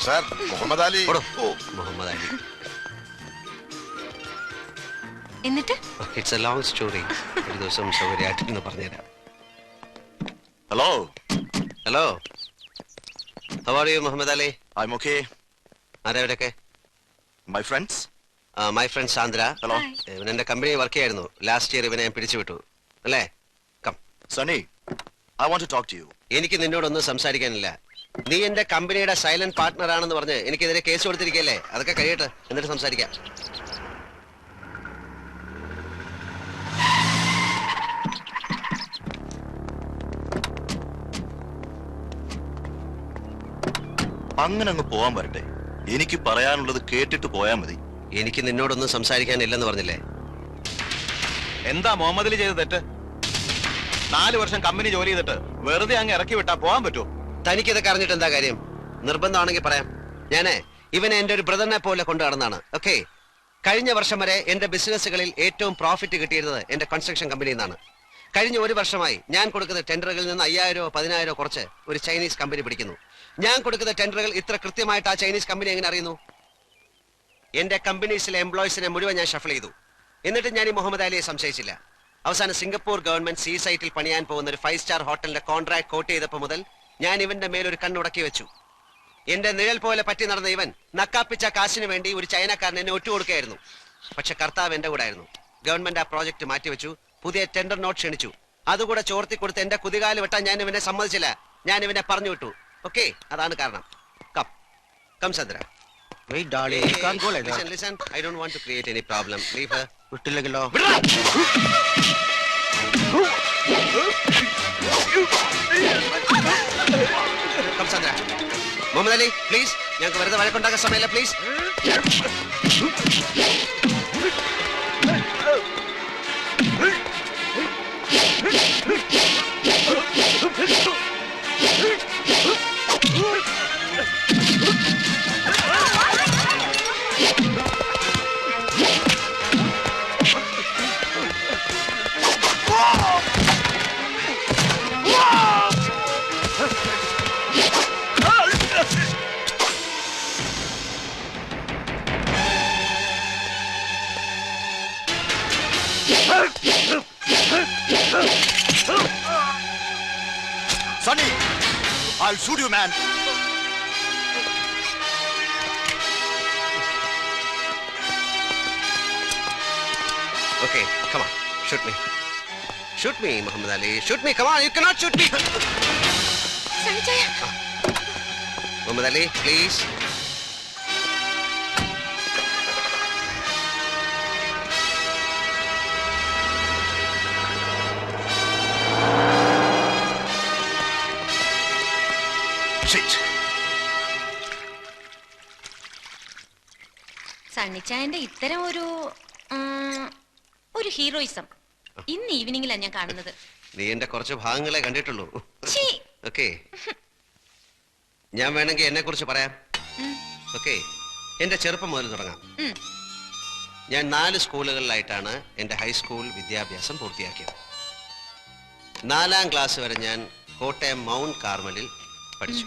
Sir Muhammad Ali. Muhammad Ali. എന്നിട്ട് it's a long story. ഒരു ദിവസം സൗകര്യമായിട്ടെന്ന് പറഞ്ഞുതരാം. Hello hello, how are you Muhammad Ali? I am okay. ആരവരൊക്കെ? My friends. My friend Sandra. Hello. ഇവൻ എന്റെ കമ്പനി വർക്ക് ചെയ്യായിരുന്നു. ലാസ്റ്റ് ഇയർ ഇവനെ ഞാൻ പിടിച്ചുവിട്ടു അല്ലേ? Come Sunny, I want to talk to you. എനിക്ക് നിന്നോടൊന്നും സംസാരിക്കാനില്ല. നീ എന്റെ കമ്പനിയുടെ സൈലന്റ് പാർട്ട്ണർ ആണെന്ന് പറഞ്ഞ് എനിക്കെതിരെ കേസ് കൊടുത്തിരിക്കല്ലേ? അതൊക്കെ കഴിയട്ടെ, എന്നിട്ട് സംസാരിക്കാം. അങ്ങനെ അങ്ങ് പോവാൻ വരട്ടെ. എനിക്ക് പറയാനുള്ളത് കേട്ടിട്ട് പോയാ മതി. എനിക്ക് നിന്നോടൊന്നും സംസാരിക്കാനില്ലെന്ന് പറഞ്ഞില്ലേ? എന്താ മുഹമ്മദ് അലി ചെയ്ത തെറ്റ്? 4 വർഷം കമ്പനി ജോലി ചെയ്തിട്ട് വെറുതെ അങ്ങ് ഇറക്കി വിട്ടാ പോകാൻ പറ്റുമോ? തനിക്കിതൊക്കെ അറിഞ്ഞിട്ട് എന്താ കാര്യം? നിർബന്ധമാണെങ്കിൽ പറയാം. ഞാനേ ഇവനെ എന്റെ ഒരു ബ്രദറിനെ പോലെ കൊണ്ടു നടന്നാണ്. ഓക്കെ, കഴിഞ്ഞ വർഷം വരെ എന്റെ ബിസിനസ്സുകളിൽ ഏറ്റവും പ്രോഫിറ്റ് കിട്ടിയിരുന്നത് എന്റെ കൺസ്ട്രക്ഷൻ കമ്പനിയിൽ നിന്നാണ്. കഴിഞ്ഞ 1 വർഷമായി ഞാൻ കൊടുക്കുന്ന ടെൻഡറുകളിൽ നിന്ന് 5000 10,000 കുറച്ച് ഒരു ചൈനീസ് കമ്പനി പിടിക്കുന്നു. ഞാൻ കൊടുക്കുന്ന ടെൻഡറുകൾ ഇത്ര കൃത്യമായിട്ട് ആ ചൈനീസ് കമ്പനി എങ്ങനെ അറിയുന്നു? എന്റെ കമ്പനീസിലെ എംപ്ലോയീസിനെ മുഴുവൻ ഞാൻ ഷഫിൾ ചെയ്തു. എന്നിട്ട് ഞാൻ ഈ മുഹമ്മദ് അലിയെ സംശയിച്ചില്ല. അവസാനം സിംഗപ്പൂർ ഗവൺമെന്റ് സീ സൈറ്റിൽ പണിയാൻ പോകുന്ന ഒരു 5 സ്റ്റാർ ഹോട്ടലിന്റെ കോൺട്രാക്ട് കോട്ട് ചെയ്തപ്പോൾ മുതൽ ഞാൻ ഇവന്റെ മേലൊരു കണ്ണുടക്കി വെച്ചു. എന്റെ നിഴൽ പോലെ പറ്റി നടന്ന ഇവൻ നക്കാപ്പിച്ച കാശിന് വേണ്ടി ഒരു ചൈനക്കാരൻ എന്നെ ഒറ്റുകൊടുക്കുകയായിരുന്നു. പക്ഷെ കർത്താവ് എന്റെ കൂടെ ആയിരുന്നു. ഗവൺമെന്റ് ആ പ്രോജക്ട് മാറ്റിവെച്ചു. പുതിയ ടെൻഡർ നോട്ട് ക്ഷണിച്ചു. അതുകൂടെ ചോർത്തി കൊടുത്ത് എന്റെ കുതികാല് വെട്ടാൻ ഞാൻ ഇവനെ സമ്മതിച്ചില്ല. ഞാൻ ഇവനെ പറഞ്ഞു വിട്ടു. ഓക്കെ, അതാണ് കാരണം. Come come Chandra. Wait, darling, you can't go like that. Listen, I don't want to create any problem. Leave her. വിട്ടില്ലെങ്കിലോ? Come, Sandra. Muhammad Ali, please. ഞങ്ങൾക്ക് വെറുതെ വഴക്കുണ്ടാക്കാൻ സമയമില്ല, please. Sonny, I'll shoot you, man. Okay, come on. Shoot me. Shoot me, Muhammad Ali. Shoot me. Come on, you cannot shoot me. Muhammad Ali, please. സണ്ണിച്ചായന്റെ ഇത്തരം ഒരു heroism ഇന്ന് ഈവനിങ്ങിലാണ് ഞാൻ കാണുന്നത്. നീ എന്റെ കുറച്ച് ഭാഗങ്ങളെ കണ്ടിട്ടുള്ളൂ. ഓക്കെ, ഞാൻ വേണമെങ്കിൽ എന്നെ കുറിച്ച് പറയാം. ഓക്കെ, എന്റെ ചെറുപ്പം മുതൽ തുടങ്ങാം. ഞാൻ 4 സ്കൂളുകളിലായിട്ടാണ് എന്റെ ഹൈസ്കൂൾ വിദ്യാഭ്യാസം പൂർത്തിയാക്കിയത്. 4ാം ക്ലാസ് വരെ ഞാൻ കോട്ടയം മൗണ്ട് കാർമലിൽ പഠിച്ചു.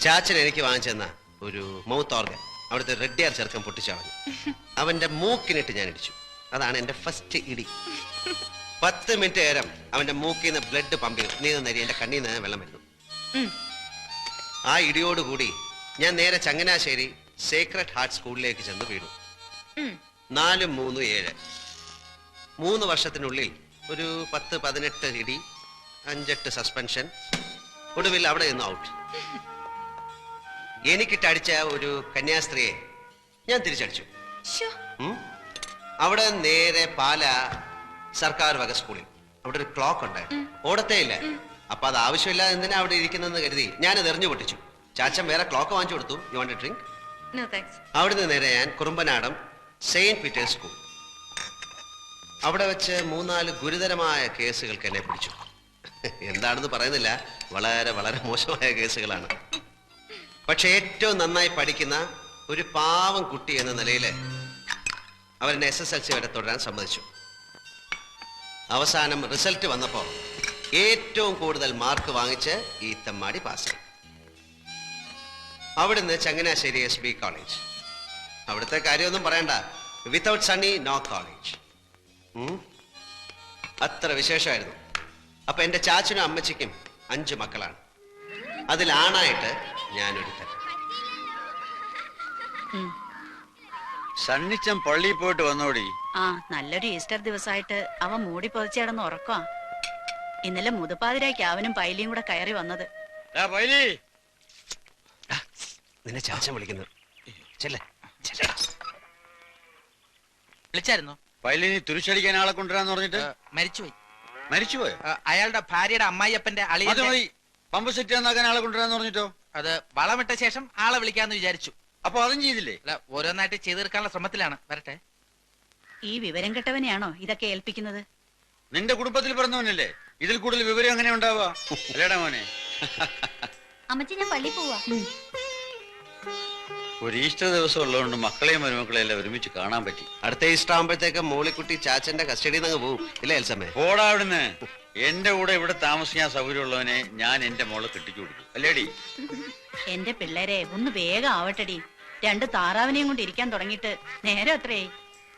ചാച്ചൻ എനിക്ക് വാങ്ങിച്ചെന്ന ഒരു മൗത്ത് ഓർഗൻ അവിടുത്തെ റെഡ്ഡിയാർ ചെറുക്കൻ പൊട്ടിച്ചളഞ്ഞു. അവന്റെ മൂക്കിനിട്ട് ഞാൻ ഇടിച്ചു. അതാണ് എന്റെ ഫസ്റ്റ് ഇടി. 10 മിനിറ്റ് നേരം അവന്റെ മൂക്കിൽ നിന്ന് ബ്ലഡ് പമ്പ് ചെയ്തു. നീ നരി എന്റെ കണ്ണിൽ നിന്ന് വെള്ളം വരുന്നു. ആ ഇടിയോടുകൂടി ഞാൻ നേരെ ചങ്ങനാശ്ശേരി സേക്രഡ് ഹാർട്ട് സ്കൂളിലേക്ക് ചെന്ന് വീണു. 4 3 7 3 വർഷത്തിനുള്ളിൽ ഒരു 10 18 ഇടി, 5-8 സസ്പെൻഷൻ. ഒടുവിൽ അവിടെ നിന്ന് ഔട്ട്. എനിക്കിട്ടടിച്ച ഒരു കന്യാസ്ത്രീയെ ഞാൻ തിരിച്ചടിച്ചു. അവിടെ നേരെ പാല സർക്കാർ വക സ്കൂളിൽ അവിടെ ഒരു ക്ലോക്ക് ഉണ്ടായിരുന്നു. ഓടത്തേ ഇല്ല. അപ്പൊ അത് ആവശ്യമില്ല എന്തിനാ അവിടെ ഇരിക്കുന്നെന്ന് കരുതി ഞാനത് എറിഞ്ഞു പൊട്ടിച്ചു. ചാച്ചൻ വേറെ ക്ലോക്ക് വാങ്ങിച്ചു കൊടുത്തു. You want A drink? അവിടുന്ന് നേരെ ഞാൻ കുറുമ്പനാടം സെയിന്റ് പീറ്റേഴ്സ് സ്കൂൾ. അവിടെ വെച്ച് 3-4 ഗുരുതരമായ കേസുകൾക്ക് എന്നെ പിടിച്ചു. എന്താണെന്ന് പറയുന്നില്ല, വളരെ വളരെ മോശമായ കേസുകളാണ്. പക്ഷെ ഏറ്റവും നന്നായി പഠിക്കുന്ന ഒരു പാവം കുട്ടി എന്ന നിലയിൽ അവരെന്നെ SSLC വരെ തുടരാൻ സമ്മതിച്ചു. അവസാനം റിസൾട്ട് വന്നപ്പോൾ ഏറ്റവും കൂടുതൽ മാർക്ക് വാങ്ങിച്ച് ഈ തെമ്മാടി പാസ്സായി. അവിടുന്ന് ചങ്ങനാശ്ശേരി SB കോളേജ്. അവിടുത്തെ കാര്യമൊന്നും പറയണ്ട. Without Sunny no college. അത്ര വിശേഷമായിരുന്നു. അപ്പൊ എന്റെ ചാച്ചനും അമ്മച്ചിക്കും 5 മക്കളാണ്. അതിലാണായിട്ട് ഞാനൊരുത്തൻ. സണ്ണിച്ചൻ പള്ളിയിൽ പോയിട്ട് വന്നോടി. ആ നല്ലൊരു ഈസ്റ്റർ ദിവസമായിട്ട് അവൻ മൂടി പൊതിച്ചടന്ന് ഉറക്കമാ. ഇന്നലെ മുതുപ്പാതിരായ്ക്ക് അവനും പൈലിയും കൂടെ കയറി വന്നത്. നിന്നെ ചാച്ചൻ വിളിക്കുന്നു. വിളിച്ചായിരുന്നോ? പൈലിനി തുരിശടിക്കാൻ ആളെ കൊണ്ടുവരാന്ന് പറഞ്ഞിട്ട് മരിച്ചുപോയി. മരിച്ചുപോയോ? അയാളുടെ ഭാര്യയുടെ അമ്മായിയപ്പന്റെ അത് അളിയൻ. മതി. പമ്പ് സെറ്റ് നന്നാക്കാൻ ആളെ കൊണ്ടുവരാന്ന് പറഞ്ഞിട്ടോ? അത് വളമിട്ട ശേഷം ആളെ വിളിക്കാന്ന് വിചാരിച്ചു. അപ്പൊ അതും ചെയ്തില്ലേ? അല്ല, ഓരോന്നായിട്ട് ചെയ്തു തീർക്കാനുള്ള ശ്രമത്തിലാണ്. വരട്ടെ. ഈ വിവരം കെട്ടവനെയാണോ ഇതൊക്കെ ഏൽപ്പിക്കുന്നത്? നിന്റെ കുടുംബത്തിൽ പറഞ്ഞവനല്ലേ? ഇതിൽ കൂടുതൽ വിവരം എങ്ങനെ ഉണ്ടാവുക? അല്ലേടാ മോനെ? അമ്മച്ചി ഞാൻ പള്ളി പോവാ. ഒരു ഈസ്റ്റർ ദിവസം ഉള്ളതുകൊണ്ട് മക്കളെയും മരുമക്കളെയും എല്ലാം ഒരുമിച്ച് കാണാൻ പറ്റി. അടുത്ത ഈസ്റ്റർ ആകുമ്പോഴത്തേക്ക് മോളിക്കുട്ടി ചാച്ചന്റെ കസ്റ്റഡിയിൽ നിന്ന് പോവും. ഇല്ലേ എൽസമ്മേ? പോടാ അവിടുന്ന്. എന്റെ കൂടെ ഇവിടെ താമസിക്കാൻ സൗകര്യമുള്ളവനെ ഞാൻ എന്റെ മോളെ കെട്ടിച്ചു കൊടുക്കും. അല്ലേടി? എന്റെ പിള്ളേരെ ഒന്ന് വേഗം ആവട്ടടി. 2 താറാവിനെയും കൊണ്ട് ഇരിക്കാൻ തുടങ്ങിയിട്ട് നേരം എത്രയായി?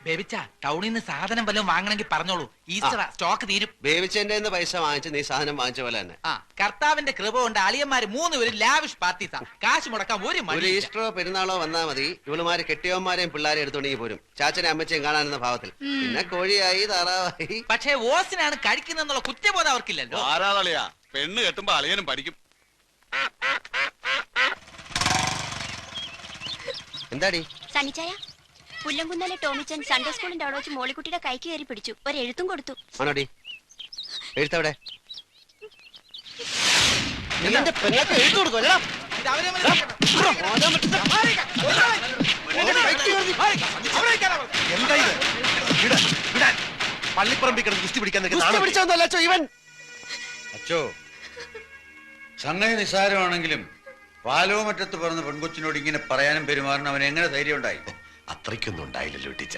ബേബിച്ച, ടൗണിൽ നിന്ന് സാധനം വല്ലതും വാങ്ങണമെങ്കിൽ പറഞ്ഞോളൂ. ഈസ്റ്റർ സ്റ്റോക്ക് തീരും. ബേബിച്ചെന്റെ പൈസ വാങ്ങിച്ച് നീ സാധനം വാങ്ങിച്ച പോലെ തന്നെ. ആ, കർത്താവിന്റെ കൃപ കൊണ്ട് അളിയന്മാര് 3 പേരും ലാവിഷ് പാർട്ടീസാ. കാശ് മുടക്കാൻ ഒരു ഒരു മണി. ഈസ്റ്ററോ പെരുന്നാളോ വന്നാ മതി, ഇവളുമാര് കെട്ടിയവന്മാരെയും പിള്ളേരെയും എടുത്തോണ്ടെങ്കിൽ പോരും. ചാച്ചനെ അമ്മച്ചയും കാണാനെന്ന ഭാവത്തിൽ. പിന്നെ കോഴിയായി താറാവായി. പക്ഷേ ഓസിനാണ് കഴിക്കുന്നെന്നുള്ള കുറ്റബോധം അവർക്കില്ലല്ലോ. ആരാളിയാ പെണ്ണ് കെട്ടുമ്പോ അളിയനും പഠിക്കും. എന്താടി? സണ്ണിച്ചായ, പുല്ലംകുന്നലെ ടോമിച്ചൻ സൺഡേ സ്കൂളിന്റെ അവിടെ വെച്ച് മോളിക്കുട്ടിയുടെ കൈക്ക് കയറി പിടിച്ചു. ഒരു എഴുത്തും കൊടുത്തു. ആണോടി? എഴുത്തവിടെ? ഇത് അവരെ മനസ്സിലാക്കണം. പള്ളിപ്പറമ്പിൽ കിടന്ന് ഗുസ്തി പിടിക്കാൻ അച്ചോ, സംഗതി നിസ്സാരമാണെങ്കിലും പാലോമറ്റത്ത് പറഞ്ഞ പെൺകൊച്ചിനോട് ഇങ്ങനെ പറയാനും പെരുമാറാനും അവൻ എങ്ങനെ ധൈര്യം ഉണ്ടായി? അത്രയ്ക്കൊന്നും ഉണ്ടായില്ലല്ലോ ടീച്ച.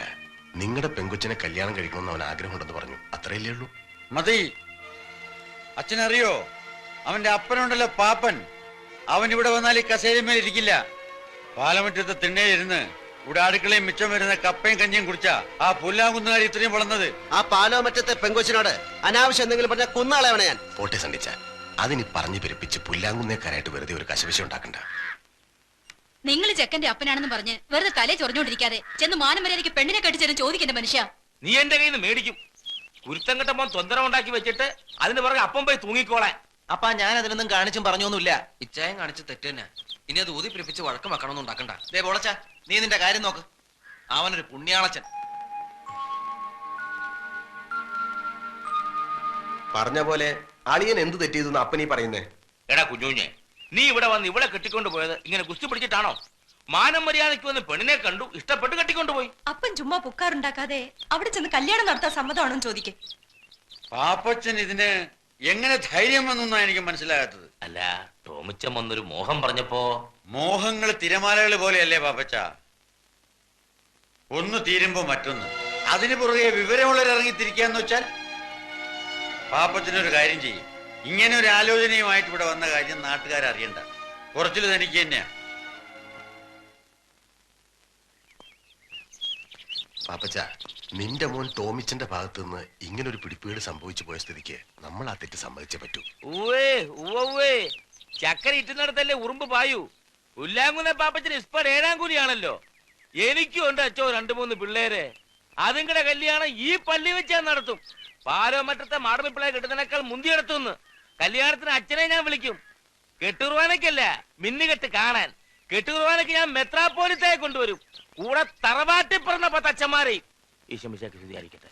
നിങ്ങളുടെ പെങ്കൊച്ചിനെ കല്യാണം കഴിക്കണമെന്ന് അവൻ ആഗ്രഹമുണ്ടെന്ന് പറഞ്ഞു. അത്രയല്ലേ ഉള്ളൂ. മതി. അച്ഛനറിയോ, അവന്റെ അപ്പനുണ്ടല്ലോ പാപ്പൻ, അവൻ ഇവിടെ വന്നാൽ ഈ കസേരമേൽ ഇരിക്കില്ല. പാലമറ്റത്തെ തിണ്ണയിലിരുന്ന് ഇവിടെ അടുക്കളയും മിച്ചം വരുന്ന കപ്പയും കഞ്ഞിയും കുടിച്ചാ ആ പുല്ലാങ്കുന്നുകാരി ഇത്രയും വളർന്നത്. ആ പാലോ മറ്റത്തെ പെങ്കൊച്ചിനോട് അനാവശ്യം എന്തെങ്കിലും പറഞ്ഞാൽ കുന്നാളെവണ ഞാൻ. പോട്ടെ സണ്ടിച്ച, അതിനി പറഞ്ഞു പെരുപ്പിച്ച് പുല്ലാങ്കുന്നേക്കാരായിട്ട് വെറുതെ ഒരു കശവിശ ഉണ്ടാക്കണ്ട. നിങ്ങൾ ചെക്കന്റെ അപ്പനാണെന്ന് പറഞ്ഞ് വെറുതെ തലേ ചൊറിഞ്ഞോണ്ടിരിക്കാതെ ചെന്ന് മാനം മര്യാദയ്ക്ക് പെണ്ണിനെ കെട്ടിച്ചേരും ചോദിക്കേണ്ട മനുഷ്യ. നീ എന്റെ കയ്യിൽ നിന്ന് മേടിക്കും. കുരുത്തം കെട്ടപ്പോ തൊന്തരം ഉണ്ടാക്കി വെച്ചിട്ട് അതിന് പുറകെ അപ്പം പോയി തൂങ്ങിക്കോളാൻ. അപ്പാ ഞാൻ അതിനൊന്നും കാണിച്ചും പറഞ്ഞൊന്നുമില്ല. ഇച്ചായം കാണിച്ച് തെറ്റ് തന്നെ. ഇനി അത് ഊതി പിടിപ്പിച്ച് വഴക്കം വെക്കണമെന്നും ഉണ്ടാക്കണ്ട. ദേ പോളച്ച, നീ നിന്റെ കാര്യം നോക്ക്. അവനൊരു പുണ്യാളച്ചൻ. പറഞ്ഞ പോലെ അളിയൻ എന്ത് തെറ്റിയതെന്ന് അപ്പനീ പറയുന്നേ? എടാ കുഞ്ഞുഞ്ഞെ, നീ ഇവിടെ വന്ന് ഇവിടെ കെട്ടിക്കൊണ്ട് പോയത് ഇങ്ങനെ ഗുസ്തി പിടിച്ചിട്ടാണോ? മാനം മര്യാദയ്ക്ക് വന്ന് പെണ്ണിനെ കണ്ടു, ഇഷ്ടപ്പെട്ട് കെട്ടിക്കൊണ്ടുപോയി. അപ്പൻ ചുമ്മാ പുക്കാറുണ്ടാക്കാതെ അവിടെ ചെന്ന് കല്യാണം നടത്താൻ സമ്മതമാണോ ചോദിക്കേ. പാപ്പച്ചൻ ഇതിന് എങ്ങനെ ധൈര്യം വന്നൊന്നാ എനിക്ക് മനസ്സിലാകാത്തത്. അല്ല, ടോമിച്ചൻ വന്നൊരു മോഹം പറഞ്ഞപ്പോ. മോഹങ്ങൾ തിരമാലകൾ പോലെയല്ലേ പാപ്പച്ച? ഒന്ന് തീരുമ്പോ മറ്റൊന്ന്. അതിന് പുറകെ വിവരമുള്ളവരിറങ്ങിത്തിരിക്കാന്ന് വെച്ചാൽ പാപ്പച്ചനൊരു കാര്യം ചെയ്യും. ഇങ്ങനെ ഒരു ആലോചനയുമായിട്ട് ഇവിടെ വന്ന കാര്യം നാട്ടുകാരറിയണ്ട. കുറച്ചിൽ തനിക്ക് തന്നെയാ. പാപ്പച്ച, നിന്റെ മോൻ ടോമിച്ചന്റെ ഭാഗത്ത് നിന്ന് ഇങ്ങനൊരു പിടിപ്പീട് സംഭവിച്ചു പോയ സ്ഥിതിക്ക് നമ്മൾ ആ തെറ്റ് സമ്മതിച്ചേ പറ്റൂ. ചക്കര ഇറ്റുന്നിടത്തല്ലേ ഉറുമ്പ് പായൂ. ഉല്ലാങ്കുന്ന പാപ്പച്ചന് ഇസ്പട് 7-ാം കൂലിയാണല്ലോ. എനിക്കും ഉണ്ട് അച്ചോ 2-3 പിള്ളേരെ. അതുങ്ങളുടെ കല്യാണം ഈ പള്ളി വെച്ചാൽ നടത്തും. പാലോ മറ്റത്തെ മാടമ്പിപ്പിള്ളയെ കിട്ടുന്നതിനേക്കാൾ മുന്തിയെടുത്തുനിന്ന് കല്യാണത്തിന് അച്ഛനെ ഞാൻ വിളിക്കും. കെട്ടുകുർവാനയ്ക്കല്ല, മിന്നുകെട്ട് കാണാൻ. കെട്ടുകുർവാനയ്ക്ക് ഞാൻ മെത്രാപ്പോലിത്തയെ കൊണ്ടുവരും. കൂടെ തറവാട്ടി പറഞ്ഞ 10 അച്ഛന്മാരെയും. ഈശോമിശിഹായ്ക്ക് സ്തുതിയായിരിക്കട്ടെ.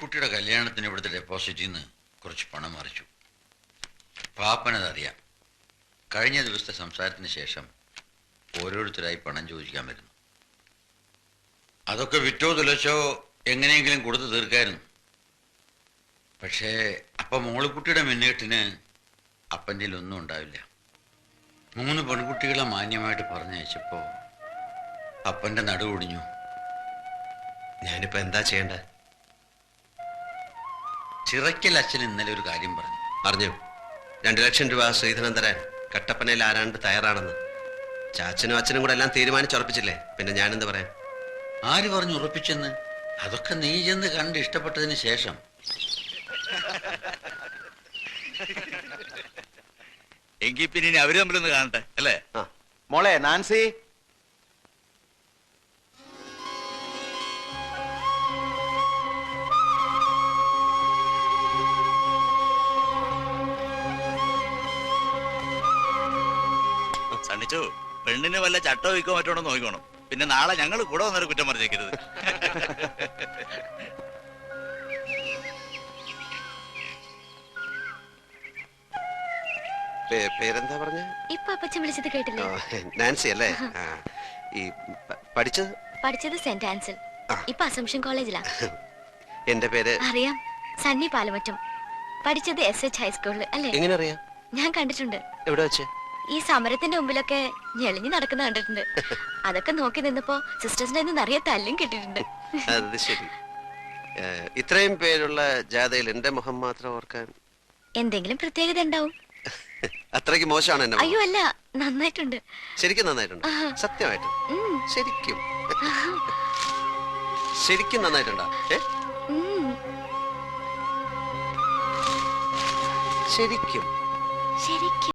കുട്ടിയുടെ കല്യാണത്തിന് ഇവിടുത്തെ ഡെപ്പോസിറ്റിൽ നിന്ന് കുറച്ച് പണം മറിച്ചു. പാപ്പനതറിയാം. കഴിഞ്ഞ ദിവസത്തെ സംസാരത്തിന് ശേഷം ഓരോരുത്തരായി പണം ചോദിക്കാൻ വരുന്നു. അതൊക്കെ വിറ്റോ തുലച്ചോ എങ്ങനെയെങ്കിലും കൊടുത്തു തീർക്കായിരുന്നു. പക്ഷേ അപ്പം മോളിക്കുട്ടിയുടെ മിന്നേട്ടിന് അപ്പൻ്റെ ഒന്നും ഉണ്ടാവില്ല. 3 പെൺകുട്ടികളെ മാന്യമായിട്ട് പറഞ്ഞയച്ചപ്പോ അപ്പൻ്റെ നടുവൊടിഞ്ഞു. ഞാനിപ്പോ എന്താ ചെയ്യണ്ടേ? ചിറയ്ക്കൽ അച്ഛൻ ഇന്നലെ ഒരു കാര്യം പറഞ്ഞു. അറിഞ്ഞു. 2 ലക്ഷം രൂപ ശ്രീധരൻ തരാൻ കട്ടപ്പനയിൽ ആരാണ്ട് തയ്യാറാണെന്ന്. ചാച്ചനും അച്ഛനും കൂടെ എല്ലാം തീരുമാനിച്ചുറപ്പിച്ചില്ലേ, പിന്നെ ഞാനെന്ത് പറയാം? ആര് പറഞ്ഞു ഉറപ്പിച്ചെന്ന്? അതൊക്കെ നീ ചെന്ന് കണ്ട് ഇഷ്ടപ്പെട്ടതിന് ശേഷം. എങ്കിൽ പിന്നെ ഇനി അവര് തമ്മിലൊന്ന് കാണട്ടെ അല്ലേ? ആ. മോളെ നാൻസി, സണ്ണിച്ചു, പെണ്ണിന് വല്ല ചട്ടോ വിൽക്കോ മറ്റോണോ നോക്കിക്കോണം. പിന്നെ നാളെ ഞങ്ങൾ കൂടെ വന്നൊരു കുറ്റം പറഞ്ഞേക്കരുത്. പേരെന്താ പറഞ്ഞ? ഇപ്പൊ അപ്പച്ചൻ വിളിച്ചത് കേട്ടില്ലേ? നാൻസി അല്ലേ? ഈ പഠിച്ചത്? പഠിച്ചത് സെന്റ് ആൻസൽ. ഇപ്പൊ അസംഷൻ കോളേജിലാ. എന്റെ പേര് അറിയാം, സണ്ണി പാലമറ്റം. പഠിച്ചത് SH ഹൈസ്കൂളിൽ അല്ലേ? എങ്ങനെ അറിയാം? ഞാൻ കണ്ടിട്ടുണ്ട്. എവിടെ വെച്ച്? ഈ സമരത്തിന്റെ മുമ്പിലൊക്കെ ഞെളിഞ്ഞു നടക്കുന്ന കണ്ടിട്ടുണ്ട്. അതൊക്കെ നോക്കി നിന്നപ്പോ സിസ്റ്റേഴ്സിന്റെ നിറയെ തല്ലും കിട്ടിയിട്ടുണ്ട്. അത് ശരി. ഇത്രയും പേരുള്ള ജാഥയിൽ എന്റെ മുഖം മാത്രം ഓർക്കാൻ എന്തെങ്കിലും പ്രത്യേകത ഉണ്ടാവും. അത്രയ്ക്ക് മോശമാണ് എന്നെ? അയ്യോ അല്ല, നന്നായിട്ടുണ്ട്. ശരിക്കും നന്നായിട്ടുണ്ട്. സത്യമായിട്ട് ശരിക്കും ശരിക്കും നന്നായിട്ടുണ്ടോ? ശരിക്കും ശരിക്കും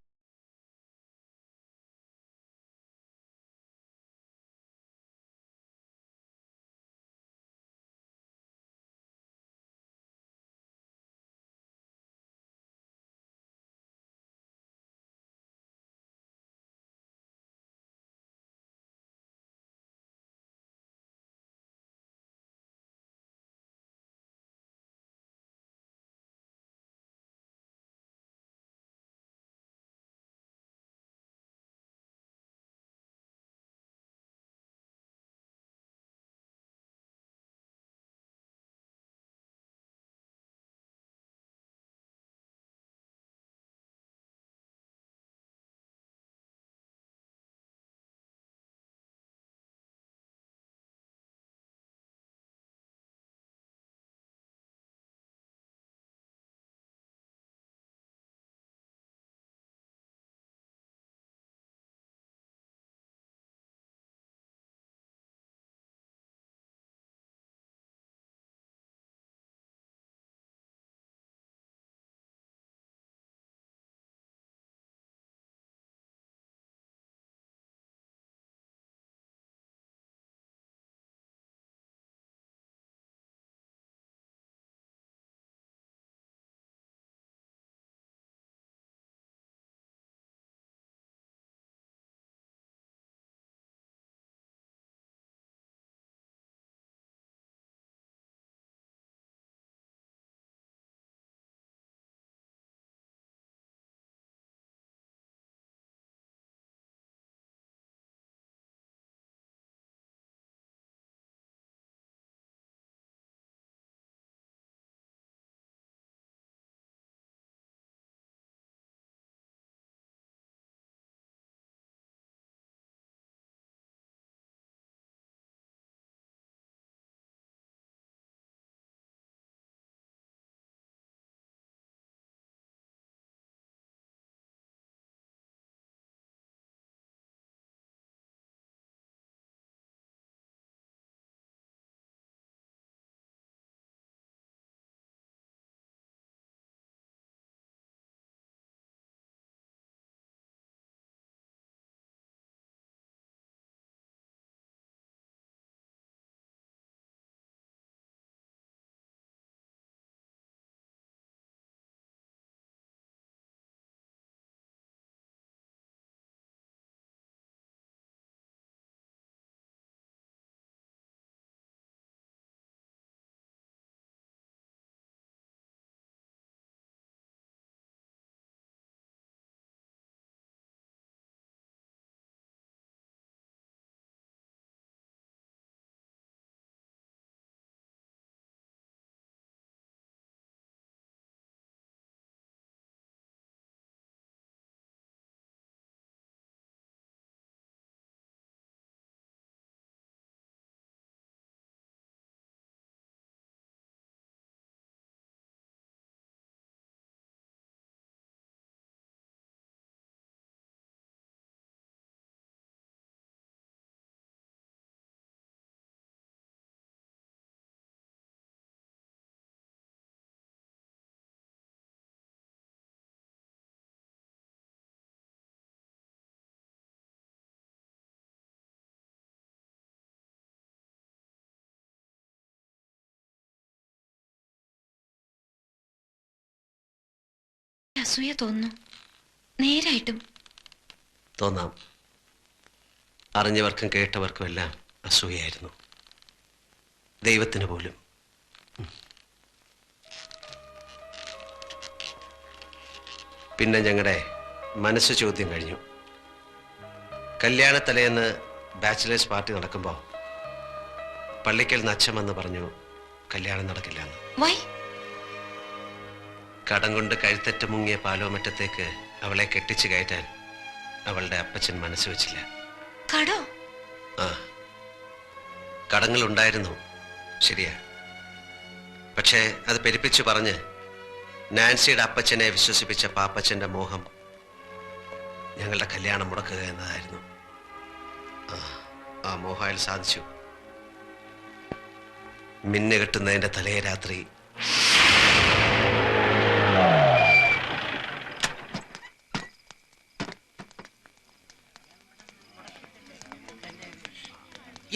അസൂയ തോന്നുന്നു. നേരായിട്ടും തോന്നാം. അറിഞ്ഞവർക്കും കേട്ടവർക്കും എല്ലാം അസൂയായിരുന്നു, ദൈവത്തിന് പോലും. പിന്നെ ഞങ്ങളുടെ മനസ്സ് ചോദ്യം കഴിഞ്ഞു. കല്യാണത്തലേന്ന് ബാച്ചിലേഴ്സ് പാർട്ടി നടക്കുമ്പോൾ പള്ളിക്കൽ നച്ചമെന്ന് പറഞ്ഞു കല്യാണം നടക്കില്ലെന്ന്. വൈ? കടം കൊണ്ട് കഴുത്തറ്റ മുങ്ങിയ പാലോമറ്റത്തേക്ക് അവളെ കെട്ടിച്ചു കയറ്റാൻ അവളുടെ അപ്പച്ചൻ മനസ്സ് വെച്ചില്ല. കടോ? ആ, കടങ്ങളുണ്ടായിരുന്നു, ശരിയാ. പക്ഷേ അത് പെരുപ്പിച്ചു പറഞ്ഞ് നാൻസിയുടെ അപ്പച്ചനെ വിശ്വസിപ്പിച്ച പാപ്പച്ചന്റെ മോഹം ഞങ്ങളുടെ കല്യാണം മുടക്കുക എന്നതായിരുന്നു. ആ മോഹം അയാൾ സാധിച്ചു. മിന്നു കെട്ടുന്നതിന്റെ തലേ രാത്രി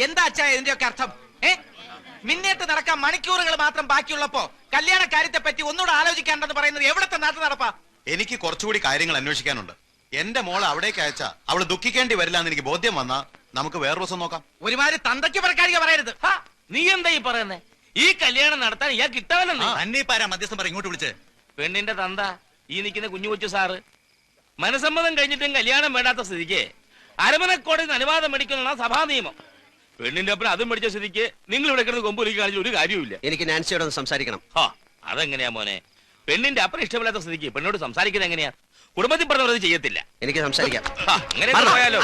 എന്താ അച്ഛാ ഇതിന്റെയൊക്കെ അർത്ഥം? മിന്നേറ്റ് നടക്കാൻ മണിക്കൂറുകൾ മാത്രം ബാക്കിയുള്ളപ്പോ കല്യാണ കാര്യത്തെ പറ്റി ഒന്നുകൂടെ ആലോചിക്കാണ്ടെന്ന് പറയുന്നത് എവിടത്തെ നാട്ടു നടപ്പാ? എനിക്ക് കുറച്ചുകൂടി കാര്യങ്ങൾ അന്വേഷിക്കാനുണ്ട്. എന്റെ മോളെ അവിടേക്ക് അയച്ചാ അവള് ദുഃഖിക്കേണ്ടി വരില്ല എന്ന് എനിക്ക് ബോധ്യം വന്നാ നമുക്ക് വേറൊരു ദിവസം നോക്കാം. ഒരുമാതിരി തന്തയ്ക്ക് പറക്കാരിക പറയരുത്. നീ എന്താ ഈ പറയുന്നേ? ഈ കല്യാണം നടത്താൻ ഇയാൾ കിട്ടവനെന്ന് അന്നീപ്പാരാ മധ്യസ്ഥം പറ ഇങ്ങോട്ട് വിളിച്ച്. പെണ്ണിന്റെ തന്ത ഈ നിൽക്കുന്ന കുഞ്ഞു കൊച്ചു സാറ് മനസമ്മതം കഴിഞ്ഞിട്ടും കല്യാണം വേണ്ടാത്ത സ്ഥിതിക്ക് അരമനക്കോടതിന് അനുവാദം മേടിക്കുന്ന സഭാ നിയമം. പെണ്ണിന്റെ ഒപ്പം അതും മേടിച്ച സ്ഥിതിക്ക് നിങ്ങൾ ഇവിടെ കിടന്ന് കൊമ്പൊലിക്ക് കാണിച്ച ഒരു കാര്യവുമില്ല. എനിക്ക് നാൻസിയോട് ഒന്ന് സംസാരിക്കണം. അതെങ്ങനെയാ മോനെ? പെണ്ണിന്റെ അപ്പൻ ഇഷ്ടമില്ലാത്ത സ്ഥിതിക്ക് പെണ്ണോട് സംസാരിക്കുന്നത് എങ്ങനെയാ? കുടുംബത്തിൽ പറഞ്ഞത് ചെയ്യത്തില്ല. എനിക്ക് സംസാരിക്കാം. അങ്ങനെ പോയാലോ?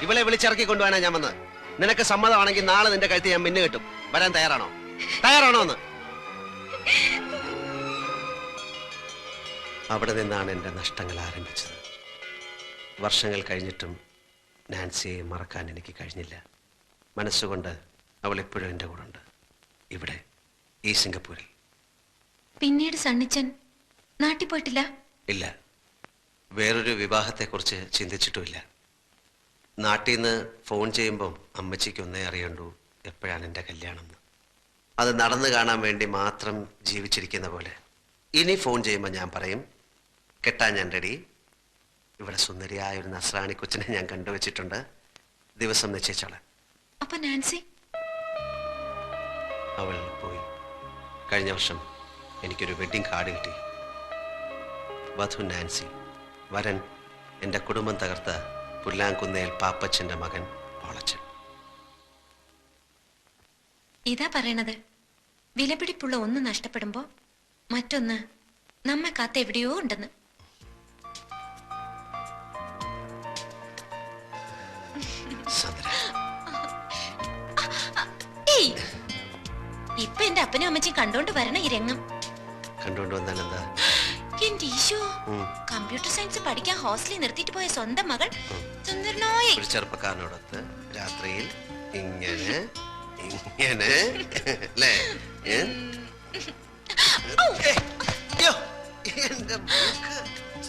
ഇവളെ വിളിച്ചിറക്കി കൊണ്ടുപോകാനാ ഞാൻ വന്നത്. നിനക്ക് സമ്മതമാണെങ്കിൽ നാളെ നിന്റെ കഴുത്ത് ഞാൻ മിന്നു കിട്ടും. വരാൻ തയ്യാറാണോ? തയ്യാറാണോ എന്ന്? അവിടെ നിന്നാണ് എൻ്റെ നഷ്ടങ്ങൾ ആരംഭിച്ചത്. വർഷങ്ങൾ കഴിഞ്ഞിട്ടും നാൻസിയെ മറക്കാൻ എനിക്ക് കഴിഞ്ഞില്ല. മനസ്സുകൊണ്ട് അവൾ എപ്പോഴും എൻ്റെ കൂടെ ഉണ്ട്, ഇവിടെ ഈ സിംഗപ്പൂരിൽ. പിന്നീട് സണ്ണിച്ചൻ നാട്ടിൽ പോയിട്ടില്ല? ഇല്ല, വേറൊരു വിവാഹത്തെക്കുറിച്ച് ചിന്തിച്ചിട്ടുമില്ല. നാട്ടിൽ നിന്ന് ഫോൺ ചെയ്യുമ്പം അമ്മച്ചിക്ക് ഒന്നേ അറിയണ്ടൂ, എപ്പോഴാണ് എൻ്റെ കല്യാണം എന്ന്. അത് നടന്നു കാണാൻ വേണ്ടി മാത്രം ജീവിച്ചിരിക്കുന്ന പോലെ. ഇനി ഫോൺ ചെയ്യുമ്പോൾ ഞാൻ പറയും, കെട്ടാൻ ഞാൻ റെഡി. ഇവിടെ സുന്ദരിയായ ഒരു നസ്രാണി കൊച്ചിനെ ഞാൻ കണ്ടുവച്ചിട്ടുണ്ട്, ദിവസം നിശ്ചയിച്ചോളാം. അപ്പൊ നാൻസി? അവൾ പോയി. കഴിഞ്ഞ വർഷം എനിക്കൊരു വെഡ്ഡിംഗ് കാർഡ് കിട്ടി. വധു നാൻസി, വരൻ എൻ്റെ കുടുംബം തകർത്ത പുല്ലാങ്കുന്നേൽ പാപ്പച്ചൻ്റെ മകൻ പോളച്ചൻ. ഇതാ പറയണത്, വിലപിടിപ്പുള്ള ഒന്ന് നഷ്ടപ്പെടുമ്പോ മറ്റൊന്ന് നമ്മെ കാത്ത് എവിടെയോ ഉണ്ടെന്ന്. ഇപ്പൊ എന്റെ അപ്പനും അമ്മച്ചും കണ്ടോണ്ട് വരണ ഈ രംഗം. കണ്ടോണ്ട് വന്നാൽ എന്താ? എന്റെ ഈശോ, കമ്പ്യൂട്ടർ സയൻസ് പഠിക്കാൻ ഹോസ്റ്റലിൽ നിർത്തിയിട്ട് പോയ സ്വന്തം മകൾ സുന്ദരനായ ഒരു ചെറുപ്പക്കാരനോടൊത്ത് രാത്രിയിൽ ഇങ്ങനെ ഇങ്ങനെ അല്ലേ?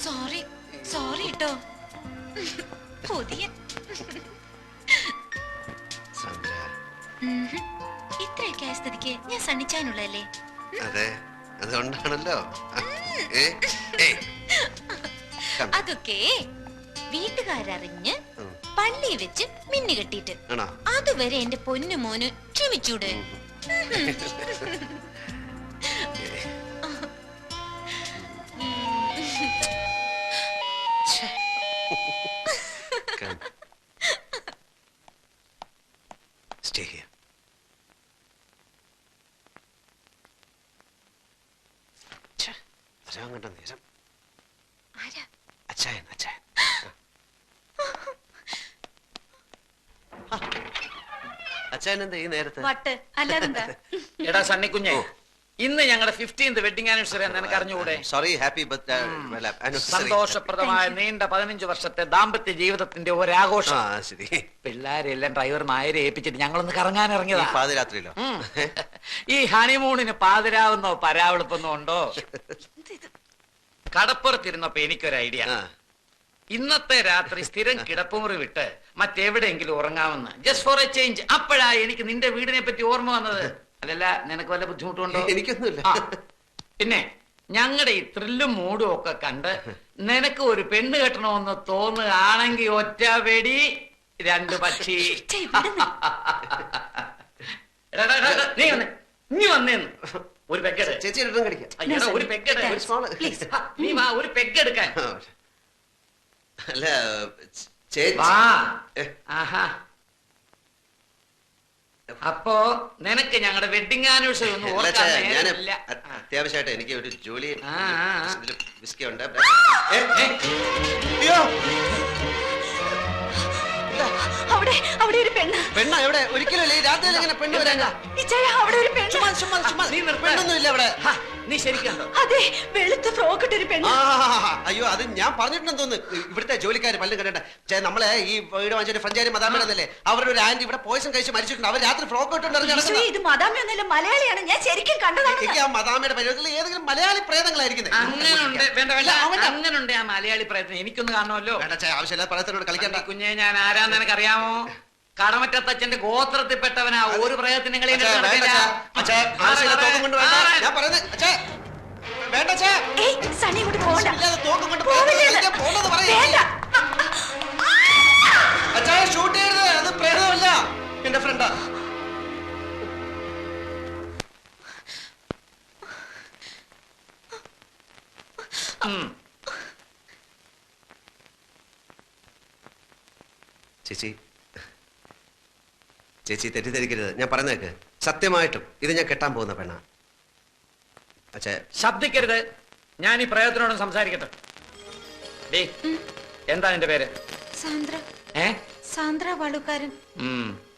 സോറി സോറി കേട്ടോ. പുതിയ ഇത്രയൊക്കെ ആയ സ്ഥിതിക്ക് ഞാൻ സണ്ണിച്ചാനുള്ളല്ലേ? അതെ, അതുകൊണ്ടാണല്ലോ. അതൊക്കെ വീട്ടുകാരറിഞ്ഞ് പള്ളി വെച്ച് മിന്നു കെട്ടിട്ട് അതുവരെ എന്റെ പൊന്നു മോന് ക്ഷമിച്ചൂടെ? Stay here. കണ്ട നേരം അച്ചായൻ അച്ചായൻ. അച്ചായൻ എന്താ ഈ നേരത്തെ? വട്ട് അല്ലാതെന്താ? എടാ സണ്ണിക്കുഞ്ഞെ, ഇന്ന് ഞങ്ങളുടെ 15th വെഡിങ് ആനിവേഴ്സറി നിനക്ക് അറിഞ്ഞുകൂടെ? സോറി, ഹാപ്പി സന്തോഷപ്രദമായ നീണ്ട 15 വർഷത്തെ ദാമ്പത്യ ജീവിതത്തിന്റെ ഒരാഘോഷം. ശരി. പിള്ളേരെല്ലാം ഡ്രൈവർ നായരെ ഏൽപ്പിച്ചിട്ട് ഞങ്ങളൊന്ന് കറങ്ങാൻ ഇറങ്ങിയതാ. പാതിരാത്രിയിലോ? ഈ ഹണിമൂണിന് പാതിരാവുന്നോ പരാവെളുപ്പൊന്നോ ഉണ്ടോ? കടപ്പുറത്തിരുന്നപ്പോ എനിക്കൊരു ഐഡിയ. ഇന്നത്തെ രാത്രി സ്ഥിരം കിടപ്പുമുറി വിട്ട് മറ്റെവിടെയെങ്കിലും ഉറങ്ങാമെന്ന് ജസ്റ്റ് ഫോർ എ ചേഞ്ച്. അപ്പോഴാ എനിക്ക് നിന്റെ വീടിനെ പറ്റി ഓർമ്മ വന്നത്. അല്ലല്ല, നിനക്ക് വല്ല ബുദ്ധിമുട്ടുണ്ടോ? എനിക്കൊന്നുമില്ല. പിന്നെ ഞങ്ങളുടെ ഈ ത്രില്ലും മൂടും ഒക്കെ കണ്ട് നിനക്ക് ഒരു പെണ്ണ് കെട്ടണമെന്ന് തോന്നുകയാണെങ്കിൽ ഒറ്റ വെടി 2 പക്ഷി. നീ വന്നേന്ന് ഒരു പെഗ്ഗെട്. ചേച്ചി ഇടം കടിക്കാം. ഒരു പെഗ്ഗെട്. നീ വാ, ഒരു പെഗ്ഗെടുക്കാൻ. അല്ല ചേച്ചി. ആഹാ. അപ്പോ നിനക്ക് ഞങ്ങളുടെ വെഡിങ് ആനിവേഴ്സറി ഒന്നും ഓർക്കാൻ നേരമില്ല. അത്യാവശ്യമായിട്ട് എനിക്ക് ഒരു ജോലി വിസ്കി ഉണ്ട്. അവിടെ ഒരു പെണ്ണ്. പെണ്ണ എവിടെ? ഒരിക്കലും ഈ രാത്രിയിൽ എങ്ങനെ പെണ്ണ് വരാനാ? അവിടെ ഒരു പെണ്ണ്. പെണ്ണൊന്നുമില്ല അവിടെ. നീ ശരിക്കും അതെ, വെളുത്ത ഫ്രോക്ക് ഇട്ടൊരു പെണ്ണ്. അയ്യോ, അത് ഞാൻ പറഞ്ഞിട്ടുണ്ടെന്ന് തോന്നുന്നു. ഇവിടുത്തെ ജോലിക്കാർ പല്ലും കണ്ടേ നമ്മളെ ഈ വീട് വാങ്ങിച്ച ഫ്രഞ്ചാരി മദാമേടല്ലേ, അവരുടെ ഒരു ആന്റി ഇവിടെ പോയിസൺ കഴിച്ച് മരിച്ചിട്ടുണ്ട്. അവർ രാത്രി ഫ്രോക്ക് ഇട്ടുണ്ട്. ഇത് മദാമയൊന്നുമല്ല, മലയാളിയാണ്. ഞാൻ ശരിക്കും കണ്ടതാണ്. എനിക്ക് ആ മദാമയുടെ പരിപാടിയിൽ ഏതെങ്കിലും മലയാളി പ്രേതങ്ങളായിരിക്കുന്നത്. അങ്ങനുണ്ട് ആ മലയാളി പ്രയത്നം. എനിക്കൊന്ന് കാണുമല്ലോ. ആവശ്യമില്ല പ്രയത്നോട് കളിക്കണ്ട. കുഞ്ഞെ, ഞാൻ ആരാന്ന് നിനക്കറിയാമോ? കടമറ്റത്തച്ഛന്റെ ഗോത്രത്തിൽപ്പെട്ടവനാ. ഒരു പ്രയത്നങ്ങളെ ഷൂട്ട് ചെയ്യരുത്, അത് പ്രേതമല്ല, എന്റെ ഫ്രണ്ടാ. ചേച്ചി, ചേച്ചി തെറ്റിദ്ധരിക്കരുത്. ഞാൻ പറഞ്ഞേക്ക്, സത്യമായിട്ടും ഇത് ഞാൻ കെട്ടാൻ പോകുന്ന പെണ്ണാ. അച്ഛാ ശബ്ദിക്കരുത്. ഞാൻ ഈ പ്രയത്നോടും സംസാരിക്കട്ടെ. എന്താ നിന്റെ പേര്? സാന്ദ്ര. സാന്ദ്ര വാളുക്കാരൻ.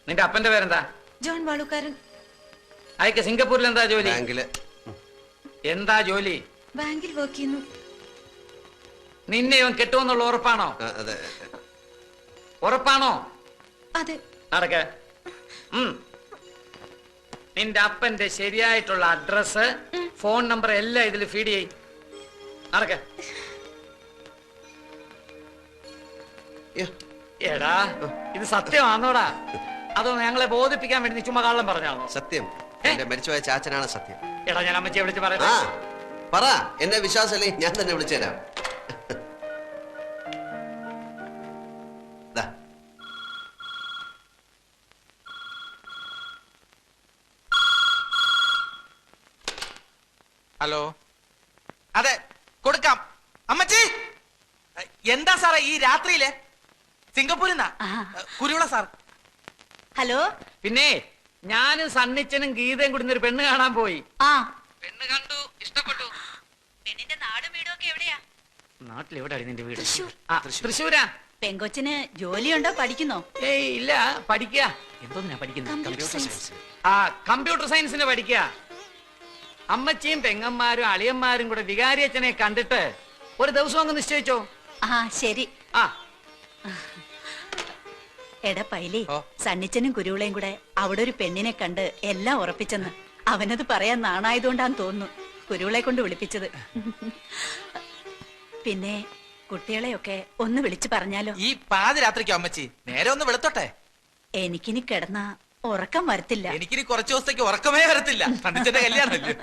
നിന്റെ അപ്പന്റെ പേരെന്താ? ജോൺ വാളുക്കാരൻ. അയക്ക് സിംഗപ്പൂരിൽ എന്താ ജോലി? ബാങ്കില്. എന്താ ജോലി? ബാങ്കിൽ വർക്ക് ചെയ്യുന്നു. നിന്നെ ഇവൻ കെട്ടുമെന്നുള്ള ഉറപ്പാണോ? അതെ. ഉറപ്പാണോ? അതെ. നടക്ക. നിന്റെ അപ്പന്റെ ശരിയായിട്ടുള്ള അഡ്രസ്, ഫോൺ നമ്പർ എല്ലാം ഇതിൽ ഫീഡ് ചെയ്. നടക്ക. എടാ, ഇത് സത്യമാണോടാ? അതോ ഞങ്ങളെ ബോധിപ്പിക്കാൻ വേണ്ടി നീ ചുമ്മാ കള്ളം പറഞ്ഞാണോ? സത്യം. എന്റെ മരിച്ചുപോയ ചാച്ചനാണ് സത്യം. എടാ, ഞാൻ അമ്മച്ചിയെ വിളിച്ച് പറയാം. പറ, എന്നെ വിശ്വാസമല്ലേ, ഞാൻ തന്നെ വിളിച്ചു തരാം. ഹലോ. അതെ, കൊടുക്കാം. അമ്മച്ചി, എന്താ സാറേ ഈ രാത്രിയിലെ? സിംഗപ്പൂരിൽ നിന്നാ, കുരുവിള സാർ. ഹലോ. പിന്നെ ഞാനും സണ്ണിച്ചനും ഗീതയും കൂടി ഒരു പെണ്ണ് കാണാൻ പോയി. പെണ്ണ് കണ്ടു, ഇഷ്ടപ്പെട്ടു. പെണ്ണിന്റെ നാടും വീടും ഒക്കെ എവിടെയാ? നാട്ടിൽ എവിടെയാണ് നിന്റെ വീട്? തൃശ്ശൂരാ. പെങ്കൊച്ചിന് ജോലിയുണ്ടോ? പഠിക്കുന്നോ? ഏയ് ഇല്ല, പഠിക്കുക. എന്തോന്നാ പഠിക്കുന്നത്? കമ്പ്യൂട്ടർ സയൻസിന് പഠിക്കുക. അമ്മച്ചിയും പെങ്ങന്മാരും അളിയന്മാരും കൂടെ വികാരിയച്ഛനെ കണ്ടിട്ട് ഒരു ദിവസം അങ്ങ് നിശ്ചയിച്ചോ? ശരി. എടാ പൈലി, സണ്ണിച്ചനും കുരുവിളയും കൂടെ അവിടെ ഒരു പെണ്ണിനെ കണ്ട് എല്ലാം ഉറപ്പിച്ചെന്ന്. അവനത് പറയാൻ നാണായതുകൊണ്ടാന്ന് തോന്നുന്നു കുരുവിളെ കൊണ്ട് വിളിപ്പിച്ചത്. പിന്നെ കുട്ടികളെയൊക്കെ ഒന്ന് വിളിച്ചു പറഞ്ഞാലോ? ഈ പാതിരാത്രിക്കോ അമ്മച്ചി? നേരെ ഒന്ന് വെളുത്തോട്ടെ. എനിക്കിനി കിടന്ന ഉറക്കം വരത്തില്ല. എനിക്കിനി കുറച്ചു ദിവസത്തേക്ക് ഉറക്കമേ വരത്തില്ല. സണ്ണിച്ചന്റെ കല്യാണമല്ലേ.